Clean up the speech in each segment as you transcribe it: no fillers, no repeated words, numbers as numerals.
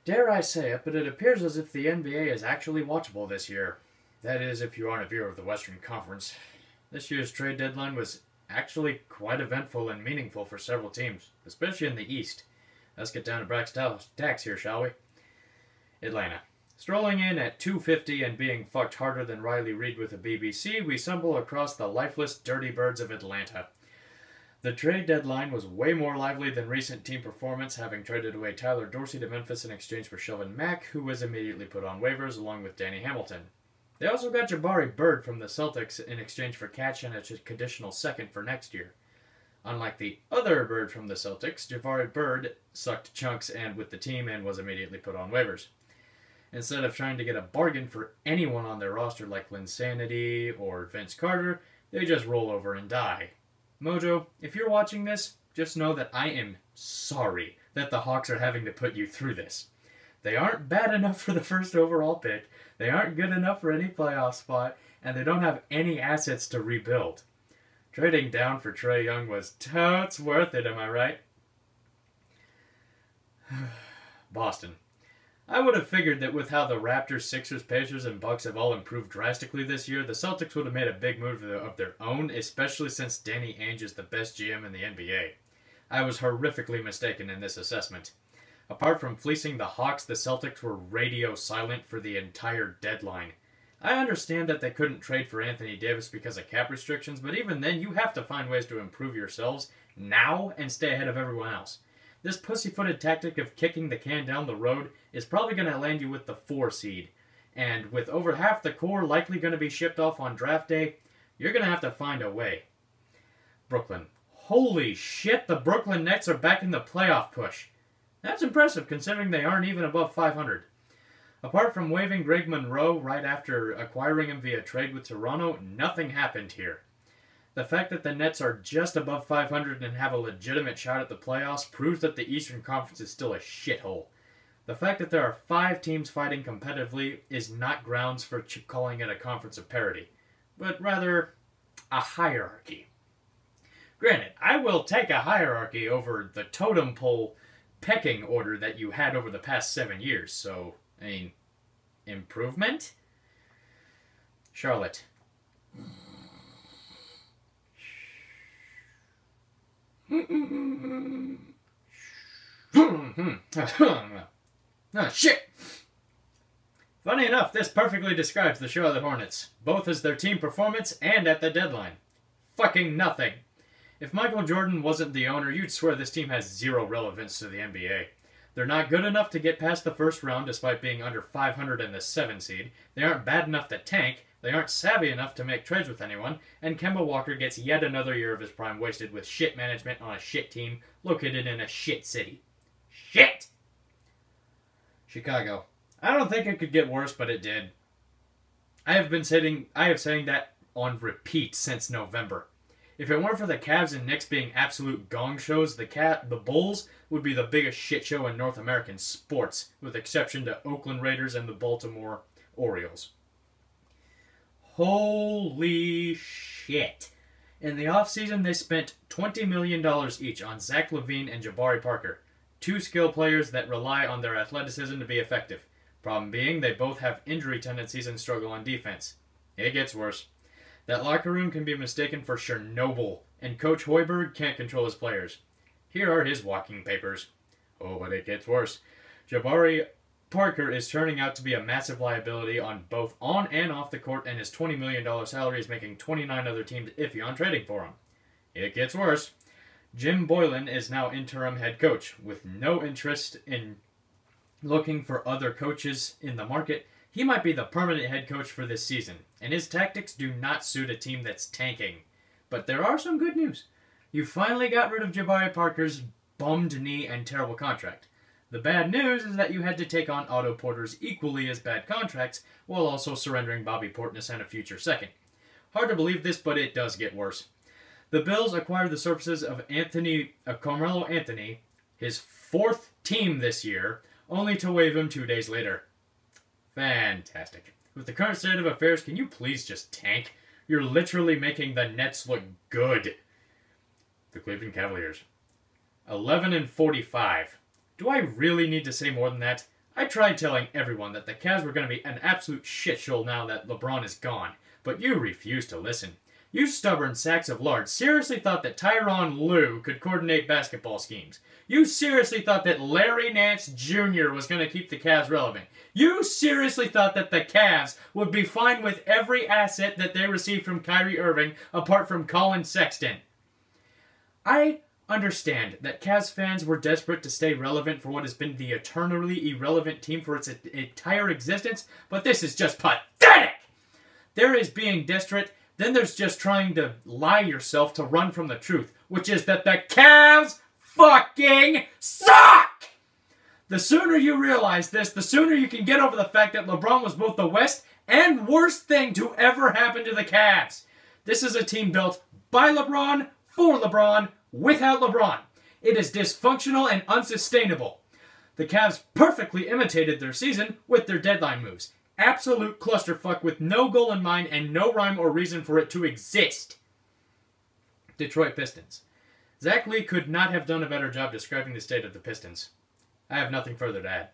Dare I say it, but it appears as if the NBA is actually watchable this year. That is, if you aren't a viewer of the Western Conference. This year's trade deadline was actually quite eventful and meaningful for several teams, especially in the East. Let's get down to brass tacks here, shall we? Atlanta. Strolling in at 250 and being fucked harder than Riley Reid with the BBC, we stumble across the lifeless dirty birds of Atlanta. The trade deadline was way more lively than recent team performance, having traded away Tyler Dorsey to Memphis in exchange for Shelvin Mack, who was immediately put on waivers along with Danny Hamilton. They also got Jabari Bird from the Celtics in exchange for catch and a conditional second for next year. Unlike the other Bird from the Celtics, Jabari Bird sucked chunks and with the team and was immediately put on waivers. Instead of trying to get a bargain for anyone on their roster like Linsanity or Vince Carter, they just roll over and die. Mojo, if you're watching this, just know that I am sorry that the Hawks are having to put you through this. They aren't bad enough for the first overall pick, they aren't good enough for any playoff spot, and they don't have any assets to rebuild. Trading down for Trae Young was totes worth it, am I right? Boston. I would have figured that with how the Raptors, Sixers, Pacers, and Bucks have all improved drastically this year, the Celtics would have made a big move of their own, especially since Danny Ainge is the best GM in the NBA. I was horrifically mistaken in this assessment. Apart from fleecing the Hawks, the Celtics were radio silent for the entire deadline. I understand that they couldn't trade for Anthony Davis because of cap restrictions, but even then you have to find ways to improve yourselves now and stay ahead of everyone else. This pussy-footed tactic of kicking the can down the road is probably going to land you with the 4 seed. And with over half the core likely going to be shipped off on draft day, you're going to have to find a way. Brooklyn. Holy shit, the Brooklyn Nets are back in the playoff push. That's impressive considering they aren't even above 500. Apart from waiving Greg Monroe right after acquiring him via trade with Toronto, nothing happened here. The fact that the Nets are just above 500 and have a legitimate shot at the playoffs proves that the Eastern Conference is still a shithole. The fact that there are 5 teams fighting competitively is not grounds for calling it a conference of parity, but rather a hierarchy. Granted, I will take a hierarchy over the totem pole pecking order that you had over the past 7 years, so, I mean, improvement? Charlotte. Oh, shit! Funny enough, this perfectly describes the Charlotte Hornets, both as their team performance and at the deadline. Fucking nothing. If Michael Jordan wasn't the owner, you'd swear this team has zero relevance to the NBA. They're not good enough to get past the first round despite being under 500 in the 7 seed. They aren't bad enough to tank. They aren't savvy enough to make trades with anyone, and Kemba Walker gets yet another year of his prime wasted with shit management on a shit team located in a shit city. Shit! Chicago. I don't think it could get worse, but it did. I have saying that on repeat since November. If it weren't for the Cavs and Knicks being absolute gong shows, the Bulls would be the biggest shit show in North American sports, with exception to Oakland Raiders and the Baltimore Orioles. Holy shit. In the offseason, they spent $20 million each on Zach LaVine and Jabari Parker, 2 skill players that rely on their athleticism to be effective. Problem being, they both have injury tendencies and struggle on defense. It gets worse. That locker room can be mistaken for Chernobyl, and Coach Hoiberg can't control his players. Here are his walking papers. Oh, but it gets worse. Jabari Parker is turning out to be a massive liability on both on and off the court, and his $20 million salary is making 29 other teams iffy on trading for him. It gets worse. Jim Boylan is now interim head coach, with no interest in looking for other coaches in the market. He might be the permanent head coach for this season, and his tactics do not suit a team that's tanking. But there are some good news. You finally got rid of Jabari Parker's bummed knee and terrible contract. The bad news is that you had to take on Otto Porter's equally as bad contracts, while also surrendering Bobby Portnoy and a future second. Hard to believe this, but it does get worse. The Bills acquired the services of Carmelo Anthony, his 4th team this year, only to waive him 2 days later. Fantastic. With the current state of affairs, can you please just tank? You're literally making the Nets look good. The Cleveland Cavaliers. 11-45. Do I really need to say more than that? I tried telling everyone that the Cavs were going to be an absolute shitshow now that LeBron is gone, but you refused to listen. You stubborn sacks of lard seriously thought that Tyronn Lue could coordinate basketball schemes. You seriously thought that Larry Nance Jr. was going to keep the Cavs relevant. You seriously thought that the Cavs would be fine with every asset that they received from Kyrie Irving apart from Colin Sexton. I understand that Cavs fans were desperate to stay relevant for what has been the eternally irrelevant team for its entire existence, but this is just pathetic! There is being desperate, then there's just trying to lie yourself to run from the truth, which is that the Cavs fucking suck! The sooner you realize this, the sooner you can get over the fact that LeBron was both the best and worst thing to ever happen to the Cavs. This is a team built by LeBron, for LeBron, without LeBron. It is dysfunctional and unsustainable. The Cavs perfectly imitated their season with their deadline moves. Absolute clusterfuck with no goal in mind and no rhyme or reason for it to exist. Detroit Pistons. Zach Lee could not have done a better job describing the state of the Pistons. I have nothing further to add.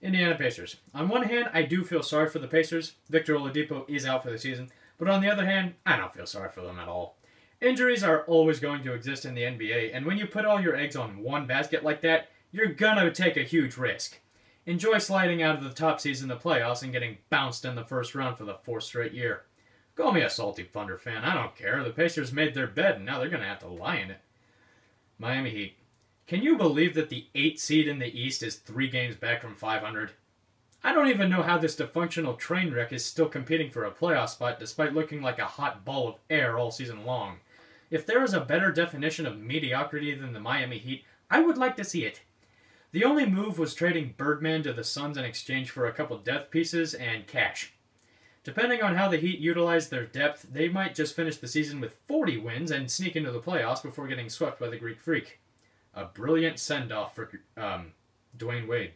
Indiana Pacers. On one hand, I do feel sorry for the Pacers. Victor Oladipo is out for the season. But on the other hand, I don't feel sorry for them at all. Injuries are always going to exist in the NBA, and when you put all your eggs on one basket like that, you're gonna take a huge risk. Enjoy sliding out of the top seeds in the playoffs and getting bounced in the first round for the 4th straight year. Call me a salty Thunder fan, I don't care. The Pacers made their bed and now they're going to have to lie in it. Miami Heat. Can you believe that the 8th seed in the East is 3 games back from 500? I don't even know how this dysfunctional train wreck is still competing for a playoff spot despite looking like a hot ball of air all season long. If there is a better definition of mediocrity than the Miami Heat, I would like to see it. The only move was trading Birdman to the Suns in exchange for a couple depth pieces and cash. Depending on how the Heat utilize their depth, they might just finish the season with 40 wins and sneak into the playoffs before getting swept by the Greek Freak. A brilliant send-off for Dwayne Wade.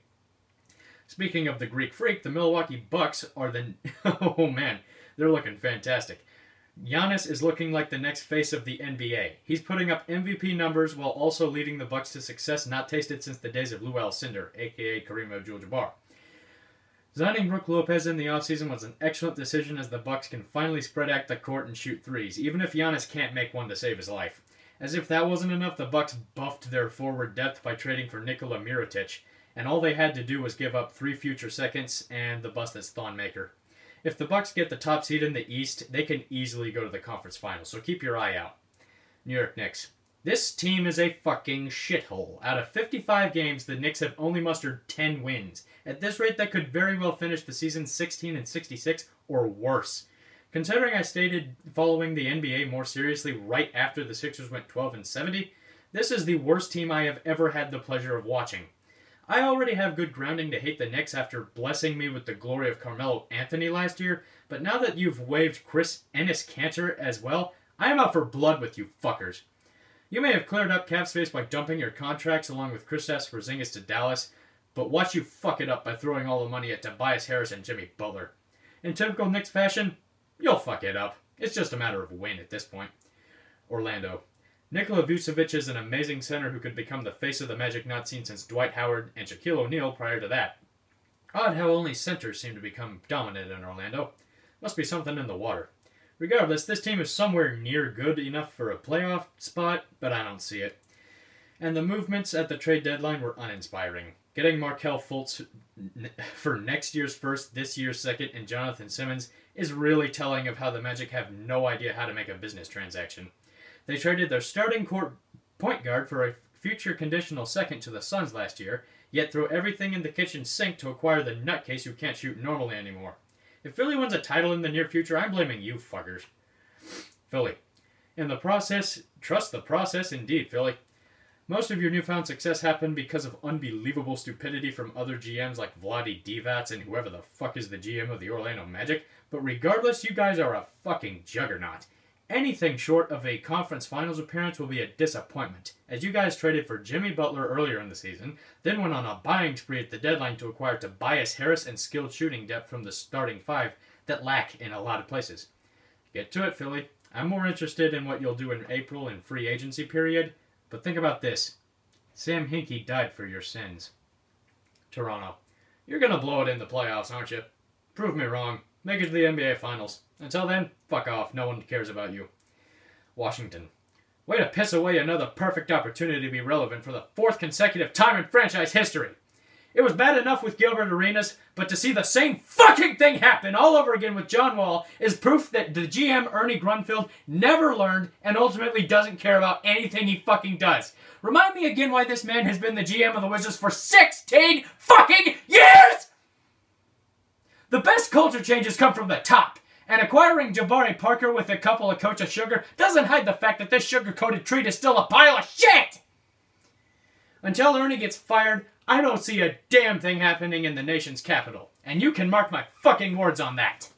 Speaking of the Greek Freak, the Milwaukee Bucks are the... oh man, they're looking fantastic. Giannis is looking like the next face of the NBA. He's putting up MVP numbers while also leading the Bucks to success not tasted since the days of Lou Alcindor, a.k.a. Kareem Abdul-Jabbar. Signing Brook Lopez in the offseason was an excellent decision as the Bucks can finally spread out the court and shoot threes, even if Giannis can't make one to save his life. As if that wasn't enough, the Bucks buffed their forward depth by trading for Nikola Mirotic, and all they had to do was give up 3 future seconds and the busted Thon Maker. If the Bucks get the top seed in the East, they can easily go to the conference finals, so keep your eye out. New York Knicks. This team is a fucking shithole. Out of 55 games, the Knicks have only mustered 10 wins. At this rate, that could very well finish the season 16-66 or worse. Considering I stated following the NBA more seriously right after the Sixers went 12-70, this is the worst team I have ever had the pleasure of watching. I already have good grounding to hate the Knicks after blessing me with the glory of Carmelo Anthony last year, but now that you've waived Chris Ennis-Cantor as well, I am out for blood with you fuckers. You may have cleared up cap space by dumping your contracts along with Kristaps Porzingis to Dallas, but watch you fuck it up by throwing all the money at Tobias Harris and Jimmy Butler. In typical Knicks fashion, you'll fuck it up. It's just a matter of when at this point. Orlando. Nikola Vucevic is an amazing center who could become the face of the Magic not seen since Dwight Howard and Shaquille O'Neal prior to that. Odd how only centers seem to become dominant in Orlando. Must be something in the water. Regardless, this team is somewhere near good enough for a playoff spot, but I don't see it. And the movements at the trade deadline were uninspiring. Getting Markelle Fultz for next year's first, this year's second, and Jonathan Simmons is really telling of how the Magic have no idea how to make a business transaction. They traded their starting court point guard for a future conditional second to the Suns last year, yet throw everything in the kitchen sink to acquire the nutcase who can't shoot normally anymore. If Philly wins a title in the near future, I'm blaming you fuckers. Philly. In the process, trust the process indeed, Philly. Most of your newfound success happened because of unbelievable stupidity from other GMs like Vlade Divac and whoever the fuck is the GM of the Orlando Magic, but regardless, you guys are a fucking juggernaut. Anything short of a conference finals appearance will be a disappointment, as you guys traded for Jimmy Butler earlier in the season, then went on a buying spree at the deadline to acquire Tobias Harris and skilled shooting depth from the starting 5 that lack in a lot of places. Get to it, Philly. I'm more interested in what you'll do in April in free agency period, but think about this. Sam Hinkie died for your sins. Toronto. You're gonna blow it in the playoffs, aren't you? Prove me wrong. Make it to the NBA Finals. Until then, fuck off. No one cares about you. Washington. Way to piss away another perfect opportunity to be relevant for the 4th consecutive time in franchise history. It was bad enough with Gilbert Arenas, but to see the same fucking thing happen all over again with John Wall is proof that the GM Ernie Grunfeld never learned and ultimately doesn't care about anything he fucking does. Remind me again why this man has been the GM of the Wizards for 16 fucking years! The best culture changes come from the top, and acquiring Jabari Parker with a couple of Coach of Sugar doesn't hide the fact that this sugar-coated treat is still a pile of shit! Until Ernie gets fired, I don't see a damn thing happening in the nation's capital. And you can mark my fucking words on that.